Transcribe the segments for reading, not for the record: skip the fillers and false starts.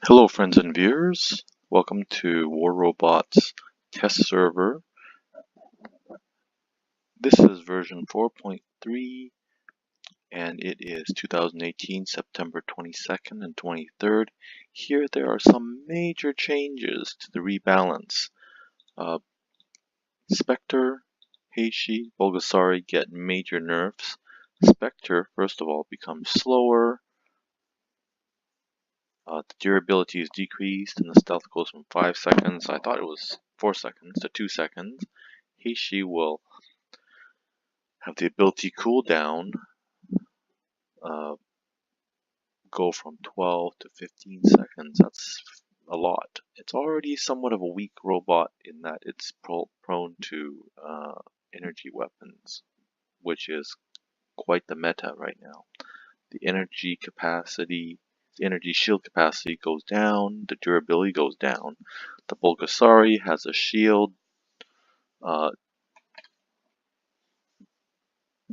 Hello friends and viewers, welcome to War Robots test server. This is version 4.3 and it is 2018 September 22nd and 23rd. Here there are some major changes to the rebalance. Spectre, Heishi, Bulgasari get major nerfs. Spectre first of all becomes slower. The durability is decreased and the stealth goes from 5 seconds, I thought it was 4 seconds, to 2 seconds. Heishi will have the ability cooldown go from 12 to 15 seconds. That's a lot. It's already somewhat of a weak robot in that it's prone to energy weapons, which is quite the meta right now. The energy capacity, the energy shield capacity goes down, the durability goes down. The Bulgasari has a shield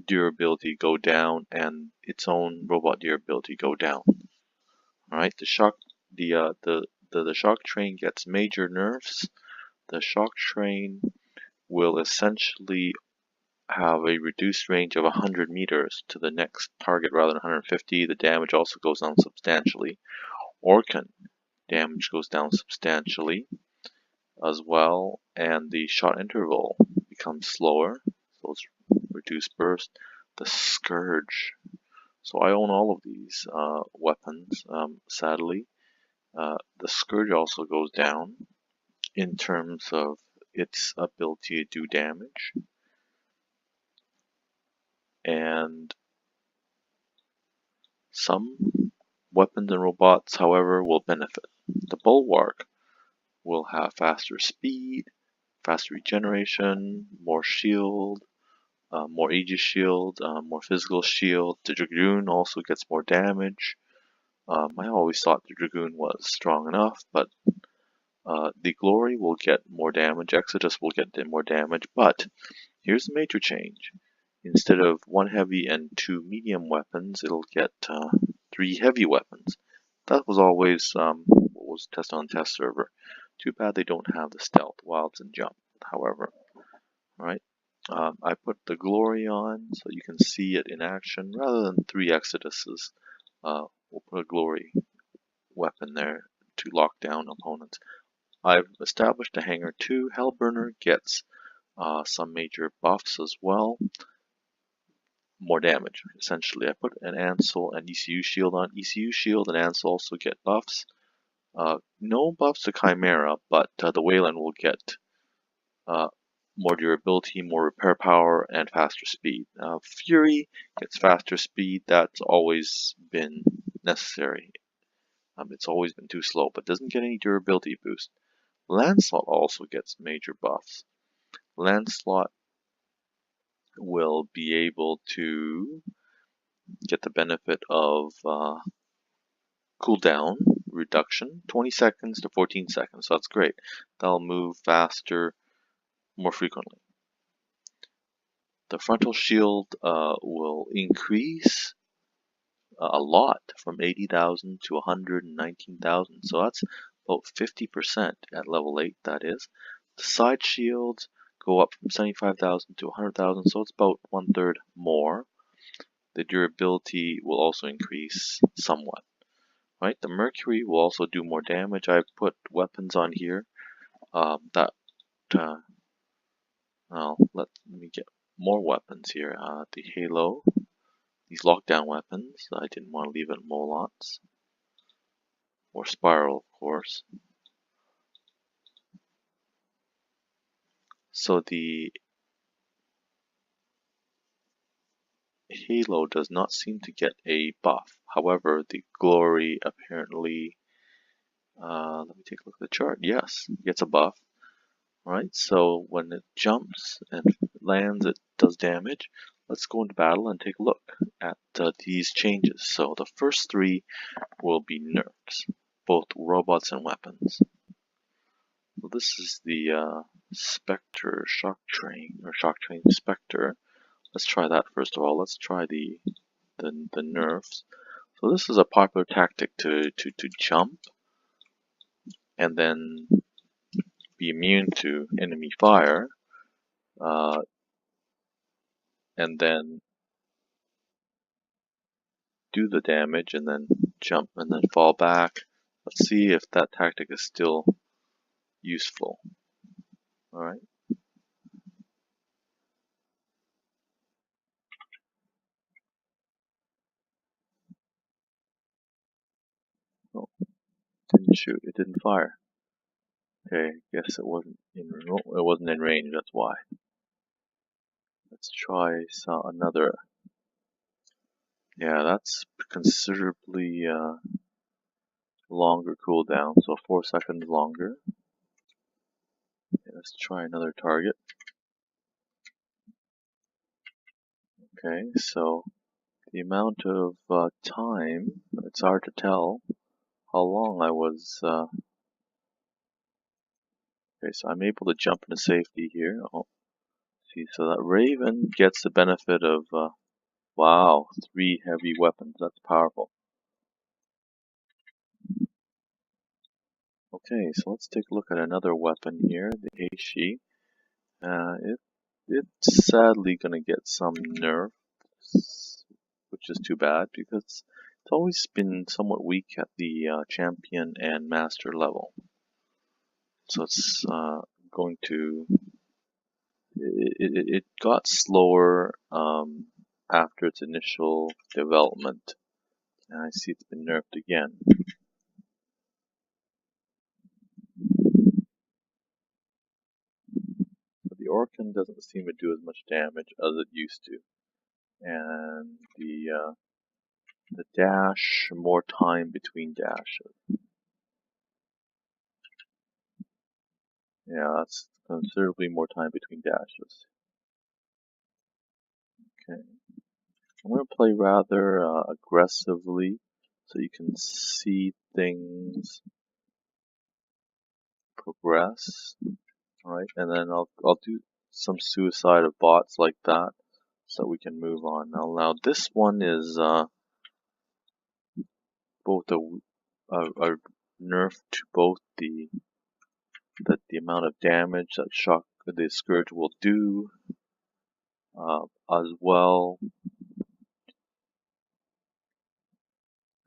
durability go down and its own robot durability go down. All right, the shock train gets major nerfs. The shock train will essentially have a reduced range of 100 meters to the next target rather than 150. The damage also goes down substantially. Orkan damage goes down substantially as well, and the shot interval becomes slower, so it's reduced burst. The Scourge, so I own all of these weapons, sadly. The Scourge also goes down in terms of its ability to do damage, and some weapons and robots, however, will benefit. The Bulwark will have faster speed, faster regeneration, more shield, more Aegis shield, more physical shield. The Dragoon also gets more damage. I always thought the Dragoon was strong enough, but the Glory will get more damage. Exodus will get more damage, but here's the major change. Instead of 1 heavy and 2 medium weapons, it'll get 3 heavy weapons. That was always what was tested on the test server. Too bad they don't have the stealth, wilds, and jump, however. Alright, I put the Glory on so you can see it in action. Rather than 3 Exoduses, we'll put a Glory weapon there to lock down opponents. I've established a Hangar 2. Hellburner gets some major buffs as well. More damage, essentially. I put an Ansel and ECU shield on. ECU shield and Ansel also get buffs. No buffs to Chimera, but the Wayland will get more durability, more repair power, and faster speed. Fury gets faster speed. That's always been necessary. It's always been too slow, but doesn't get any durability boost. Lancelot also gets major buffs. Lancelot will be able to get the benefit of cooldown reduction, 20 seconds to 14 seconds, so that's great. That'll move faster more frequently. The frontal shield will increase a lot from 80,000 to 119,000, so that's about 50% at level 8, that is. The side shields go up from 75,000 to 100,000, so it's about 1/3 more. The durability will also increase somewhat. Right, the Mercury will also do more damage. I've put weapons on here well, let me get more weapons here. The Halo, these lockdown weapons. I didn't want to leave it in Molots. Or Spiral, of course. So the Halo does not seem to get a buff. However, the Glory apparently, let me take a look at the chart. Yes, it gets a buff. Right, so when it jumps and lands, it does damage. Let's go into battle and take a look at these changes. So the first 3 will be nerfs, both robots and weapons. So this is the Spectre Shock Train, or Shock Train Spectre. Let's try that first of all. Let's try the nerfs. So this is a popular tactic to jump. and then be immune to enemy fire, and then do the damage and then jump and then fall back. Let's see if that tactic is still useful. Alright. Oh, didn't shoot. It didn't fire. Okay, guess it wasn't in range. That's why. Let's try another. Yeah, that's considerably longer cooldown, so 4 seconds longer. Okay, let's try another target. Okay, so the amount of time, it's hard to tell how long I was. Okay, so I'm able to jump into safety here. Oh, see, so that Raven gets the benefit of, wow, 3 heavy weapons. That's powerful. Okay, so let's take a look at another weapon here, the Heishi. It's sadly going to get some nerfs, which is too bad because it's always been somewhat weak at the champion and master level. So it's going to. It got slower after its initial development, and I see it's been nerfed again. So the Orkan doesn't seem to do as much damage as it used to, and the dash, more time between dashes. Yeah, that's considerably more time between dashes. Okay, I'm going to play rather aggressively so you can see things progress. Alright, and then I'll do some suicide of bots like that so we can move on. Now this one is both a nerf to both the amount of damage that the Scourge will do, as well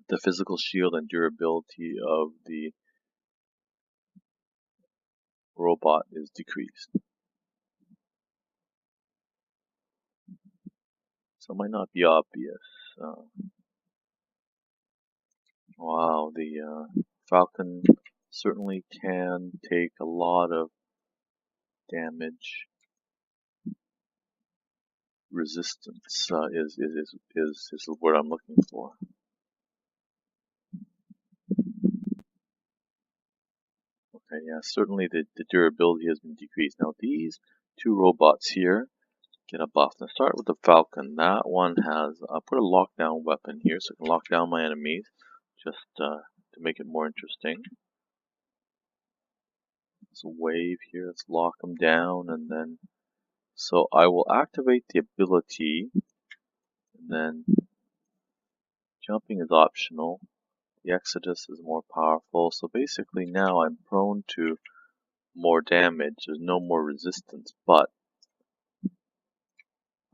the physical shield and durability of the robot is decreased. So it might not be obvious. Wow, the Falcon certainly can take a lot of damage. Resistance is the word I'm looking for. Okay, yeah, certainly the durability has been decreased. Now these two robots here get a buff. Let's start with the Falcon. That one has, I'll put a lockdown weapon here so I can lock down my enemies, just to make it more interesting. There's a wave here, let's lock them down, and then, so I will activate the ability, and then jumping is optional. The Exodus is more powerful, so basically now I'm prone to more damage. There's no more resistance, but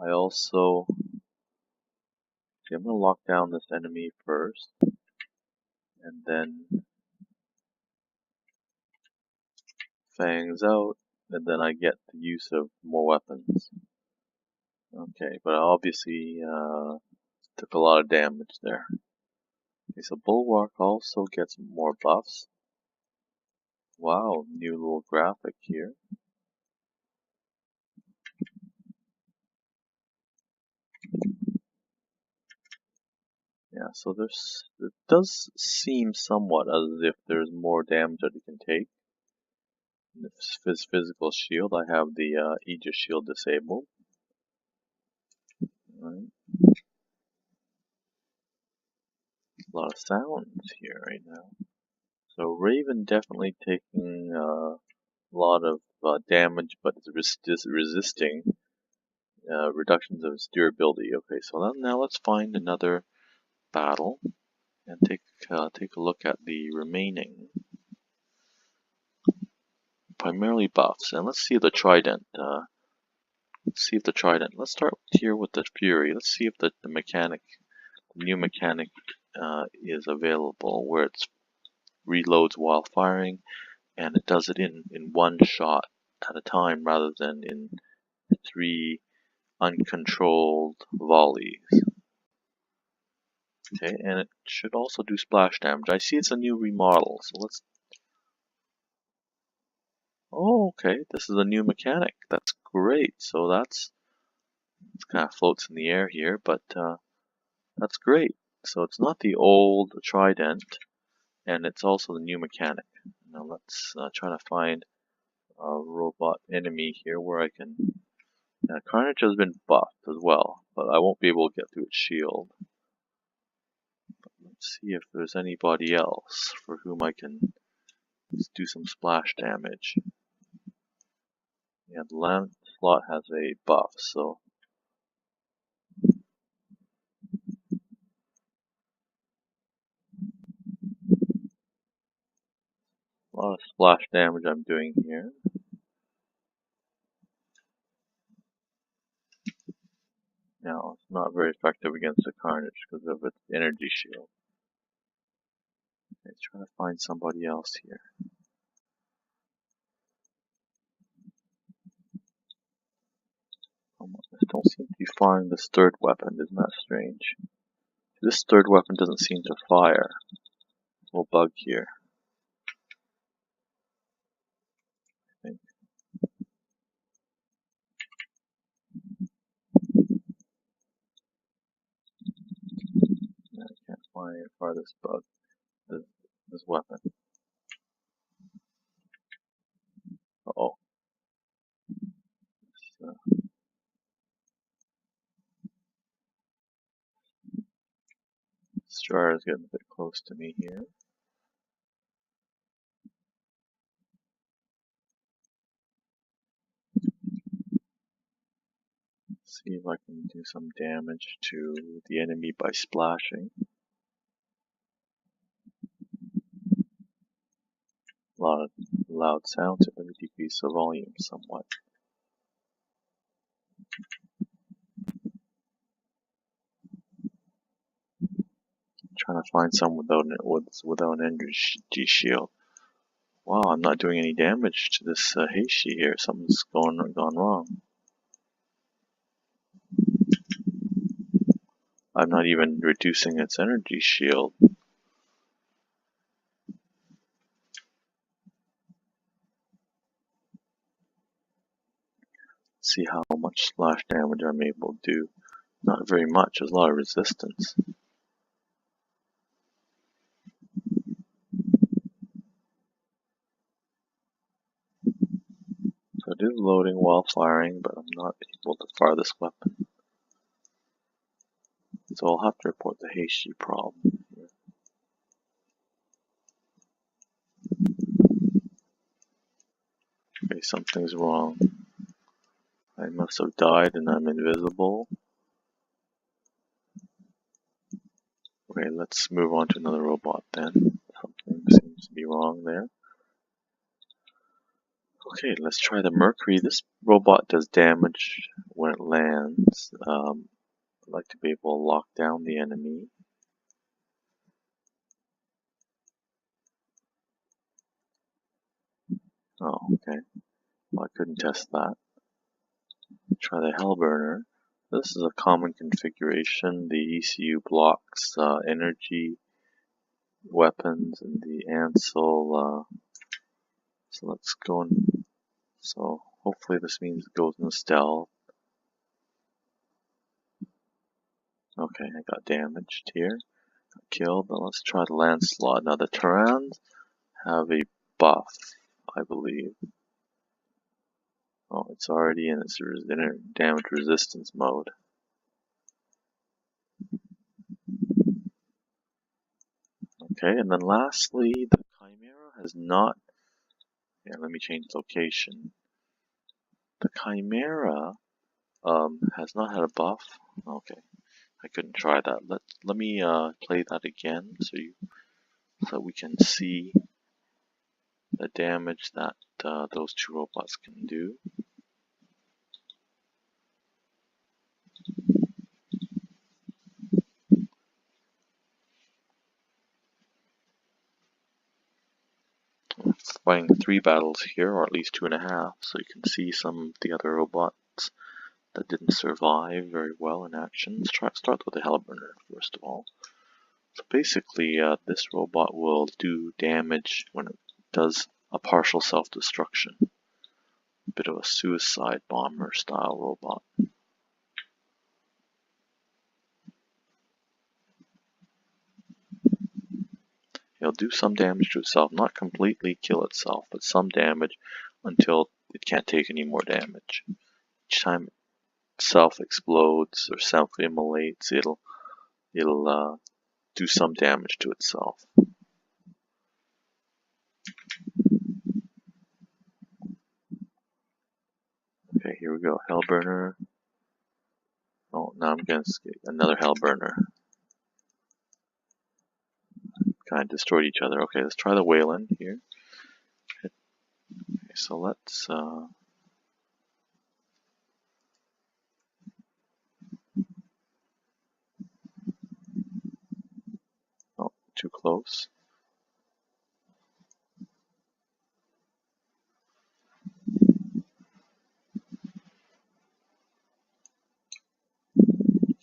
I also, see, I'm going to lock down this enemy first, and then Fangs out, and then I get the use of more weapons. Okay, but I obviously took a lot of damage there. Okay, so Bulwark also gets more buffs. Wow, new little graphic here. Yeah, so it does seem somewhat as if there's more damage that it can take. This physical shield, I have the Aegis shield disabled. Right. A lot of sounds here right now. So Raven definitely taking a lot of damage, but it's resisting reductions of its durability. Okay, so now let's find another battle and take a look at the remaining. primarily buffs. And let's see the Trident. Let's start here with the Fury. Let's see if the new mechanic is available, where it reloads while firing, and it does it in one shot at a time rather than in 3 uncontrolled volleys. Okay, and it should also do splash damage. I see it's a new remodel, so let's... Oh, okay, this is a new mechanic. That's great. So it kind of floats in the air here, but that's great. So it's not the old Trident, and it's also the new mechanic. Now let's try to find a robot enemy here where I can... Carnage has been buffed as well, but I won't be able to get through its shield. Let's see if there's anybody else for whom I can do some splash damage. Yeah, the Lancelot has a buff, so a lot of splash damage I'm doing here. Now, it's not very effective against the Carnage because of its energy shield. Let's try to find somebody else here. I don't seem to be firing this third weapon, isn't that strange? This third weapon doesn't seem to fire. A little bug here. I think. I can't fire this bug, this weapon. Uh-oh. Strider is getting a bit close to me here. See if I can do some damage to the enemy by splashing. A lot of loud sounds. Let me decrease the volume somewhat. I'm trying to find someone without an energy shield. Wow, I'm not doing any damage to this Heishi here. Something's gone wrong. I'm not even reducing its energy shield. See how much splash damage I'm able to do. Not very much, there's a lot of resistance. So it is loading while firing, but I'm not able to fire this weapon. So I'll have to report the Heishi problem here. Okay, something's wrong. I must have died and I'm invisible. Okay, let's move on to another robot then. Something seems to be wrong there. Okay, let's try the Mercury. This robot does damage when it lands. I'd like to be able to lock down the enemy. Oh, okay. Well, I couldn't test that. Try the Hellburner. This is a common configuration. The ECU blocks energy weapons and the Ansel. So let's go and... So hopefully this means it goes in stealth. Okay, I got damaged here. Got killed. Now let's try the Lancelot. Now the Tyrans have a buff, I believe. Oh, it's already in its damage resistance mode. Okay, and then lastly, the Chimera has not... Yeah, let me change location. The Chimera has not had a buff. Okay, I couldn't try that. Let me play that again so we can see the damage that those two robots can do. Fighting 3 battles here, or at least 2.5, so you can see some of the other robots that didn't survive very well in action. Let's start with the Hellburner first of all. So basically, this robot will do damage when it does a partial self-destruction. A bit of a suicide bomber style robot. It'll do some damage to itself, not completely kill itself, but some damage until it can't take any more damage. Each time it self-explodes or self-immolates, it'll do some damage to itself. Okay, here we go. Hellburner. Oh, now I'm gonna skip another Hellburner. Kind of destroyed each other. Okay, let's try the Wayland here. Okay, so let's oh, too close.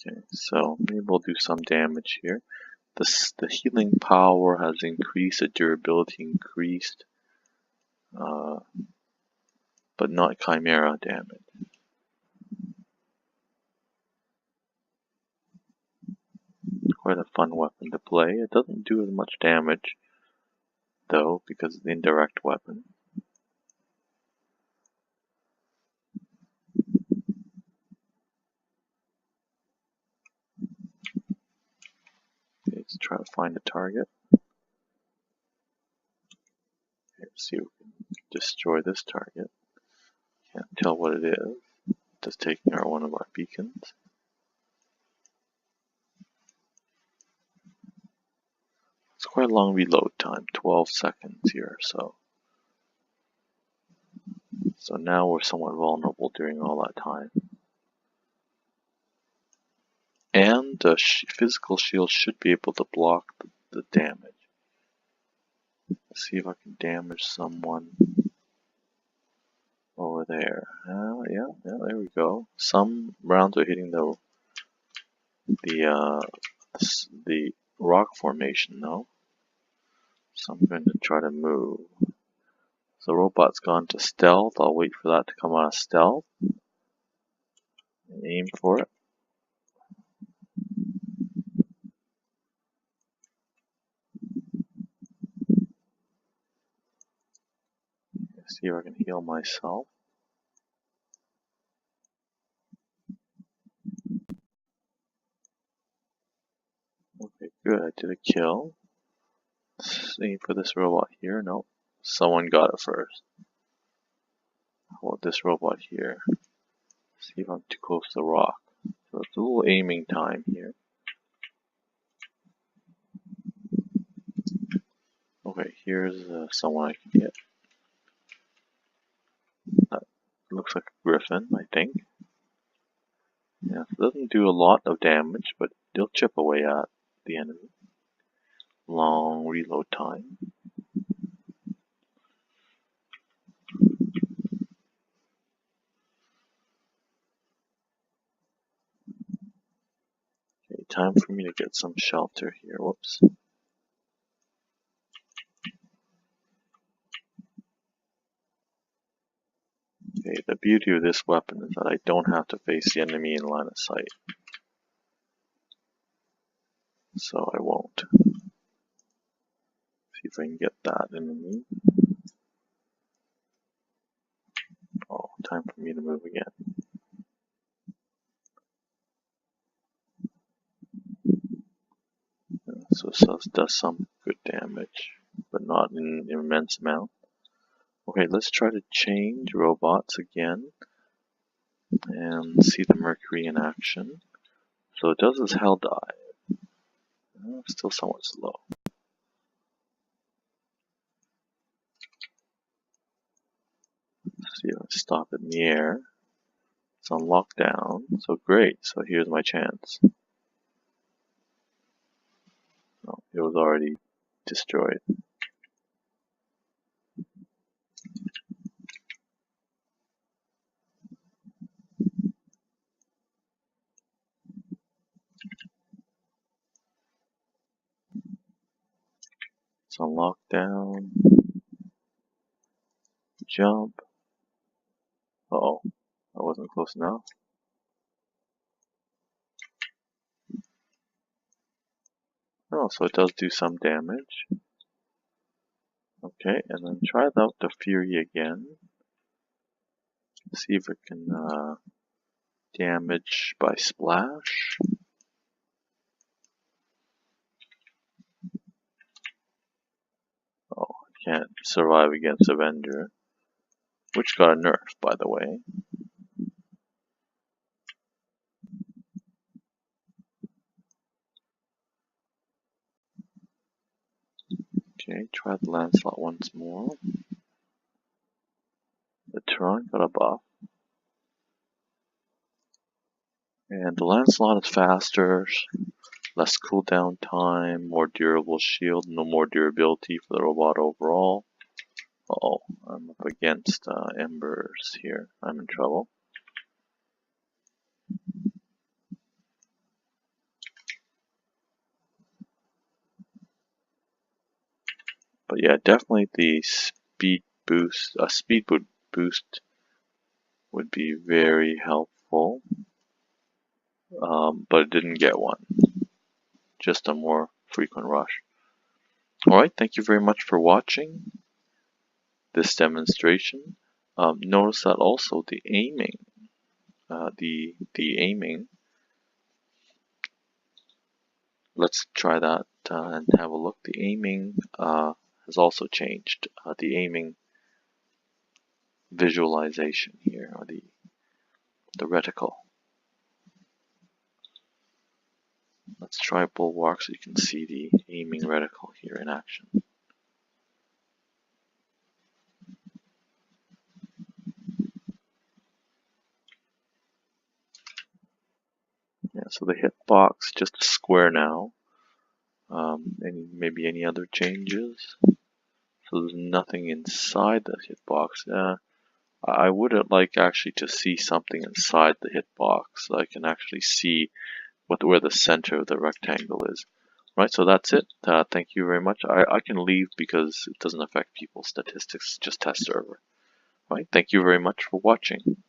Okay, so maybe we'll do some damage here. The healing power has increased, the durability increased, but not Chimera damage. Quite a fun weapon to play. It doesn't do as much damage though because of the indirect weapon. Okay, let's try to find a target. Okay, let's see if we can destroy this target. Can't tell what it is. Just taking one of our beacons. It's quite a long reload time, 12 seconds here, so now we're somewhat vulnerable during all that time. And the physical shield should be able to block the damage. Let's see if I can damage someone over there. Yeah, there we go. Some rounds are hitting the rock formation though. So I'm going to try to move. So the robot's gone to stealth. I'll wait for that to come out of stealth and aim for it. See if I can heal myself. Okay, good. I did a kill. Let's aim for this robot here. Nope. Someone got it first. How about this robot here? See if I'm too close to the rock. So it's a little aiming time here. Okay, here's someone I can hit. That looks like a griffin, I think. Yeah, it doesn't do a lot of damage, but it'll chip away at the enemy. Long reload time. Okay, time for me to get some shelter here. Whoops. Okay, the beauty of this weapon is that I don't have to face the enemy in line of sight. So I won't. See if I can get that enemy. Oh, time for me to move again. So it does some good damage, but not in an immense amount. Okay, let's try to change robots again and see the Mercury in action. So it does this hell dive. Still somewhat slow. See, let's stop it in the air. It's on lockdown, so great. So here's my chance. Oh, it was already destroyed. It's on lockdown. Jump. Uh-oh, that wasn't close enough. Oh, so it does do some damage. Okay, and then try out the Fury again. See if it can damage by splash. Oh, can't survive against Avenger, which got a nerf, by the way. Okay, try the Lancelot once more. The Tron got a buff. And the Lancelot is faster, less cooldown time, more durable shield, no more durability for the robot overall. Uh-oh, I'm up against Embers here. I'm in trouble. But yeah, definitely the speed boost, boost would be very helpful. But it didn't get one. Just a more frequent rush. Alright, thank you very much for watching this demonstration. Notice that also the aiming, the aiming, let's try that and have a look. The aiming has also changed. The aiming visualization here, or the reticle. Let's try Bulwark so you can see the aiming reticle here in action. Yeah, so the hitbox just a square now. Maybe any other changes? So there's nothing inside the hitbox. I would like actually to see something inside the hitbox so I can actually see where the center of the rectangle is. Right, so that's it. Thank you very much. I can leave because it doesn't affect people's statistics, just test server. Right, thank you very much for watching.